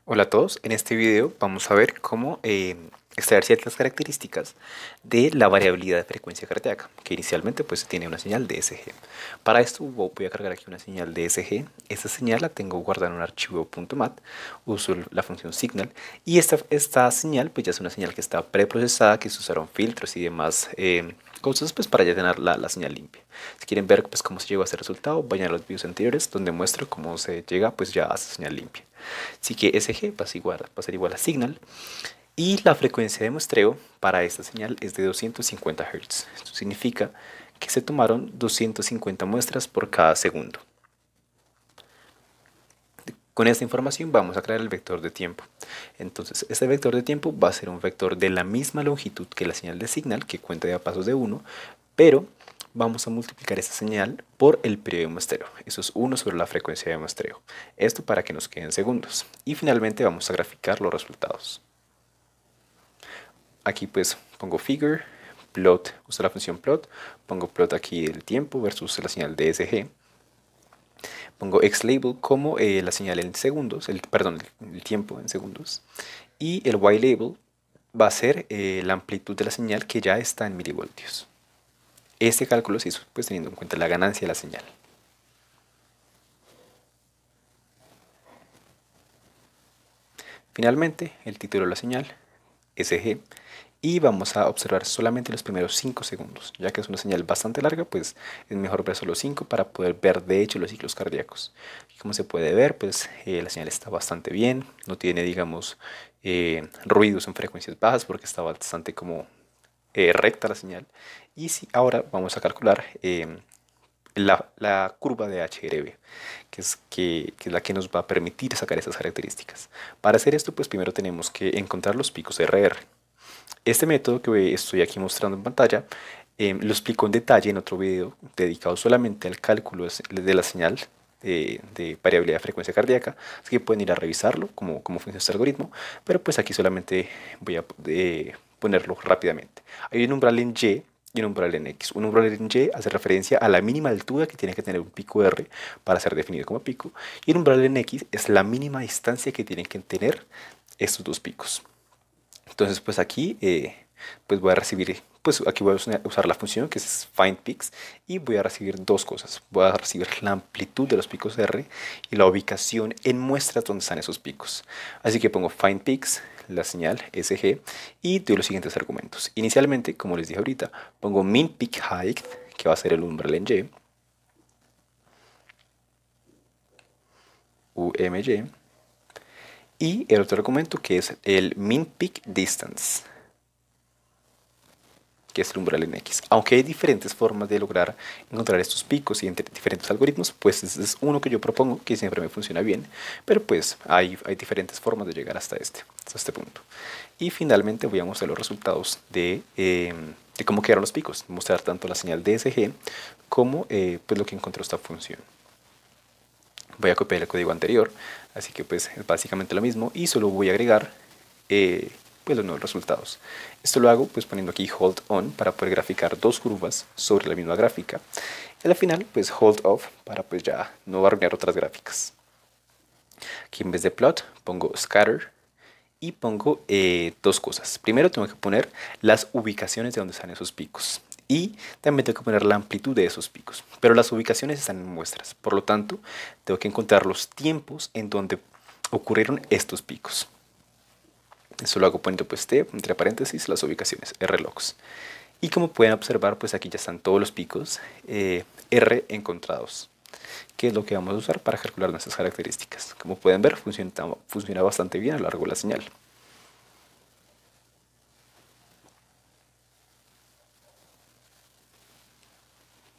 Hola a todos, en este video vamos a ver cómo extraer ciertas características de la variabilidad de frecuencia cardíaca, que inicialmente pues tiene una señal DSG. Para esto voy a cargar aquí una señal DSG. Esta señal la tengo guardada en un archivo .mat, uso la función signal, y esta señal pues ya es una señal que está preprocesada, que se usaron filtros y demás cosas pues para ya tener la señal limpia. Si quieren ver pues cómo se llegó a este resultado, vayan a los videos anteriores donde muestro cómo se llega pues ya a esta señal limpia. Así que SG va a ser igual a signal, y la frecuencia de muestreo para esta señal es de 250 Hz. Esto significa que se tomaron 250 muestras por cada segundo. Con esta información vamos a crear el vector de tiempo. Entonces, este vector de tiempo va a ser un vector de la misma longitud que la señal de signal, que cuenta de a pasos de 1, pero vamos a multiplicar esta señal por el periodo de muestreo. Eso es 1 sobre la frecuencia de muestreo. Esto para que nos queden segundos. Y finalmente vamos a graficar los resultados. Aquí pues pongo figure, plot, uso la función plot, pongo plot aquí el tiempo versus la señal DSG. Pongo xlabel como la señal en segundos, perdón, el tiempo en segundos. Y el ylabel va a ser la amplitud de la señal, que ya está en milivoltios. Este cálculo se hizo pues teniendo en cuenta la ganancia de la señal. Finalmente, el título de la señal, SG, y vamos a observar solamente los primeros 5 segundos, ya que es una señal bastante larga, pues es mejor ver solo 5 para poder ver de hecho los ciclos cardíacos. Y como se puede ver, pues la señal está bastante bien, no tiene, digamos, ruidos en frecuencias bajas porque está bastante como recta la señal. Y si ahora vamos a calcular la curva de HRV, que es la que nos va a permitir sacar esas características. Para hacer esto, pues primero tenemos que encontrar los picos RR. Este método que estoy aquí mostrando en pantalla lo explico en detalle en otro video dedicado solamente al cálculo de la señal de variabilidad de frecuencia cardíaca, así que pueden ir a revisarlo, cómo funciona este algoritmo, pero pues aquí solamente voy a ponerlo rápidamente. Hay un umbral en Y y un umbral en X. Un umbral en Y hace referencia a la mínima altura que tiene que tener un pico R para ser definido como pico, y el umbral en X es la mínima distancia que tienen que tener estos dos picos. Entonces, pues aquí pues voy a recibir, pues aquí voy a usar la función que es findPix, y voy a recibir dos cosas. Voy a recibir la amplitud de los picos R y la ubicación en muestras donde están esos picos. Así que pongo findPix, la señal SG, y doy los siguientes argumentos. Inicialmente, como les dije ahorita, pongo min_peak_height, que va a ser el umbral en Y, UMY, y el otro argumento que es el min_peak_distance, que es el umbral en X. Aunque hay diferentes formas de lograr encontrar estos picos y entre diferentes algoritmos, pues este es uno que yo propongo que siempre me funciona bien, pero pues hay diferentes formas de llegar hasta este punto. Y finalmente voy a mostrar los resultados de cómo quedaron los picos, mostrar tanto la señal DSG como pues lo que encontró esta función. Voy a copiar el código anterior, así que pues es básicamente lo mismo, y solo voy a agregar pues los nuevos resultados. Esto lo hago pues poniendo aquí hold on para poder graficar dos curvas sobre la misma gráfica, y al final pues hold off para pues ya no arruinar otras gráficas. Aquí en vez de plot pongo scatter y pongo dos cosas. Primero tengo que poner las ubicaciones de donde están esos picos, y también tengo que poner la amplitud de esos picos, pero las ubicaciones están en muestras, por lo tanto tengo que encontrar los tiempos en donde ocurrieron estos picos. Eso lo hago poniendo pues t entre paréntesis las ubicaciones rlogs, y como pueden observar pues aquí ya están todos los picos r encontrados, que es lo que vamos a usar para calcular nuestras características. Como pueden ver, funciona bastante bien a lo largo de la señal.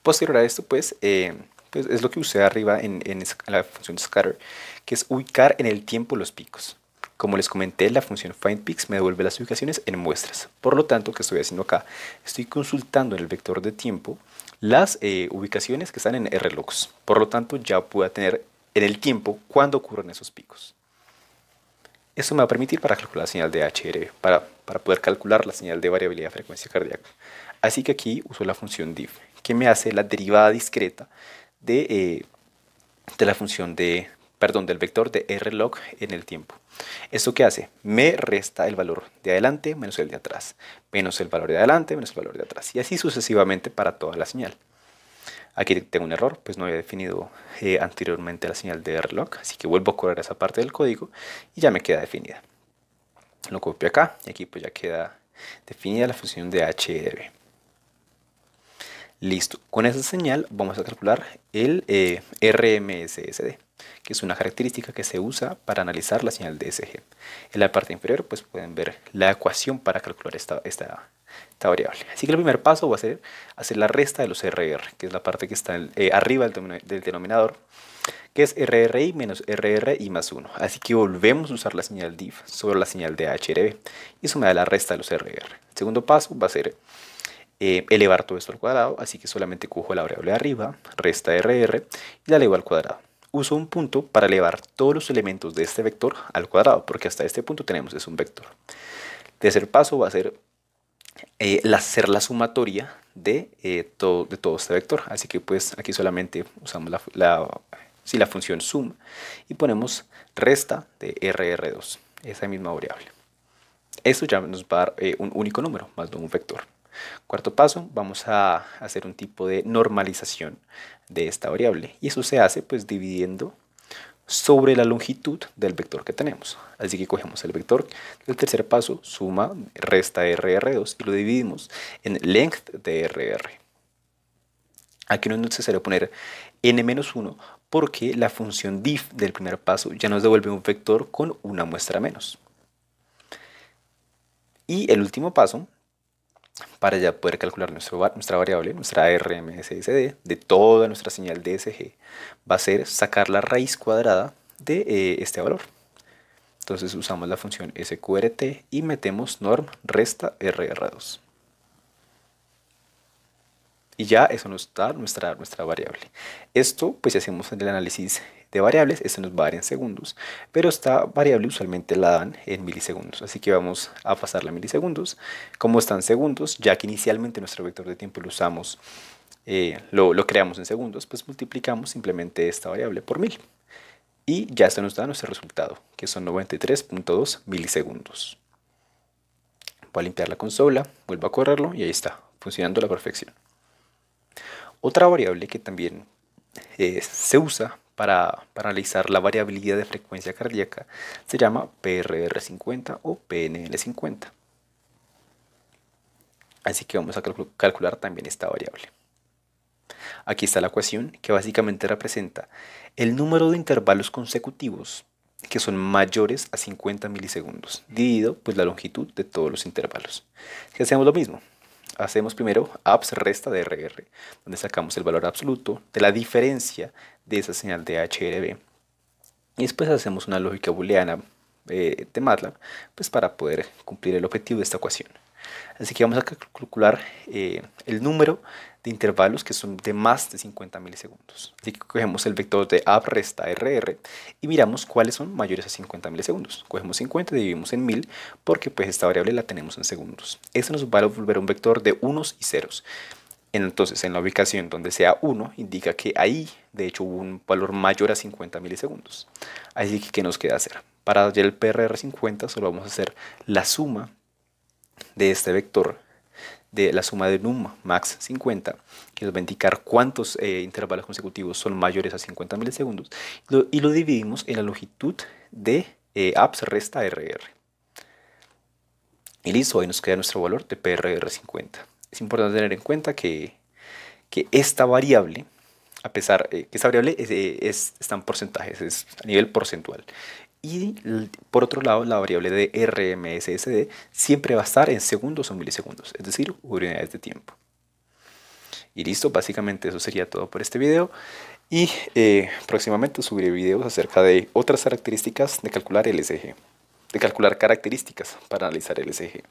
Posterior a esto, pues es lo que usé arriba en la función scatter, que es ubicar en el tiempo los picos. Como les comenté, la función findPix me devuelve las ubicaciones en muestras. Por lo tanto, ¿qué estoy haciendo acá? Estoy consultando en el vector de tiempo las ubicaciones que están en rlogs. Por lo tanto, ya puedo tener en el tiempo cuándo ocurren esos picos. Esto me va a permitir para calcular la señal de HRV, para poder calcular la señal de variabilidad de frecuencia cardíaca. Así que aquí uso la función diff, que me hace la derivada discreta de la función perdón, del vector de rlog en el tiempo. ¿Esto qué hace? Me resta el valor de adelante menos el de atrás, menos el valor de adelante menos el valor de atrás, y así sucesivamente para toda la señal. Aquí tengo un error, pues no había definido anteriormente la señal de rlog, así que vuelvo a correr esa parte del código y ya me queda definida. Lo copio acá y aquí pues ya queda definida la función de HDB. Listo, con esa señal vamos a calcular el RMSSD, que es una característica que se usa para analizar la señal DSG. En la parte inferior pues pueden ver la ecuación para calcular esta variable. Así que el primer paso va a ser hacer la resta de los RR, que es la parte que está arriba del denominador, que es RRI menos RRI más 1. Así que volvemos a usar la señal diff sobre la señal de HRB y eso me da la resta de los RR. El segundo paso va a ser elevar todo esto al cuadrado, así que solamente cojo la variable de arriba, resta RR y la elevo al cuadrado. Uso un punto para elevar todos los elementos de este vector al cuadrado, porque hasta este punto tenemos es un vector. El tercer paso va a ser hacer la sumatoria de todo este vector, así que pues aquí solamente usamos la función sum y ponemos resta de RR2, esa misma variable. Esto ya nos va a dar un único número, más no un vector. Cuarto paso, vamos a hacer un tipo de normalización de esta variable y eso se hace pues dividiendo sobre la longitud del vector que tenemos. Así que cogemos el vector del tercer paso, suma, resta RR2 y lo dividimos en length de RR. Aquí no es necesario poner n-1 porque la función diff del primer paso ya nos devuelve un vector con una muestra menos. Y el último paso, para ya poder calcular nuestra variable, nuestra RMSSD, de toda nuestra señal DSG, va a ser sacar la raíz cuadrada de este valor. Entonces usamos la función sqrt y metemos norm resta RR2. Y ya eso nos da nuestra variable. Esto, pues si hacemos el análisis de variables, esto nos va a dar en segundos, pero esta variable usualmente la dan en milisegundos, así que vamos a pasarla a milisegundos. Como está en segundos, ya que inicialmente nuestro vector de tiempo lo usamos, lo creamos en segundos, pues multiplicamos simplemente esta variable por 1000. Y ya esto nos da nuestro resultado, que son 93.2 milisegundos. Voy a limpiar la consola, vuelvo a correrlo y ahí está, funcionando a la perfección. Otra variable que también se usa para analizar la variabilidad de frecuencia cardíaca se llama PRR50 o PNL50. Así que vamos a calcular también esta variable. Aquí está la ecuación que básicamente representa el número de intervalos consecutivos que son mayores a 50 milisegundos, dividido pues la longitud de todos los intervalos. Si hacemos lo mismo, hacemos primero abs resta de RR, donde sacamos el valor absoluto de la diferencia de esa señal de HRB. Y después hacemos una lógica booleana de MATLAB pues para poder cumplir el objetivo de esta ecuación. Así que vamos a calcular el número de intervalos que son de más de 50 milisegundos. Así que cogemos el vector de ab resta RR y miramos cuáles son mayores a 50 milisegundos. Cogemos 50 y dividimos en 1000 porque pues esta variable la tenemos en segundos. Esto nos va a devolver un vector de unos y ceros. Entonces en la ubicación donde sea 1 indica que ahí de hecho hubo un valor mayor a 50 milisegundos. Así que ¿qué nos queda hacer? Para hallar el PRR50 solo vamos a hacer la suma de este vector, de la suma de num max 50, que nos va a indicar cuántos intervalos consecutivos son mayores a 50 milisegundos, y lo dividimos en la longitud de abs resta RR. Y listo, ahí nos queda nuestro valor de PRR50. Es importante tener en cuenta que esta variable, a pesar que esta variable está en porcentajes, es a nivel porcentual. Y por otro lado, la variable de RMSSD siempre va a estar en segundos o milisegundos, es decir, unidades de tiempo. Y listo, básicamente eso sería todo por este video. Y próximamente subiré videos acerca de otras características de calcular LSG, de calcular características para analizar LSG.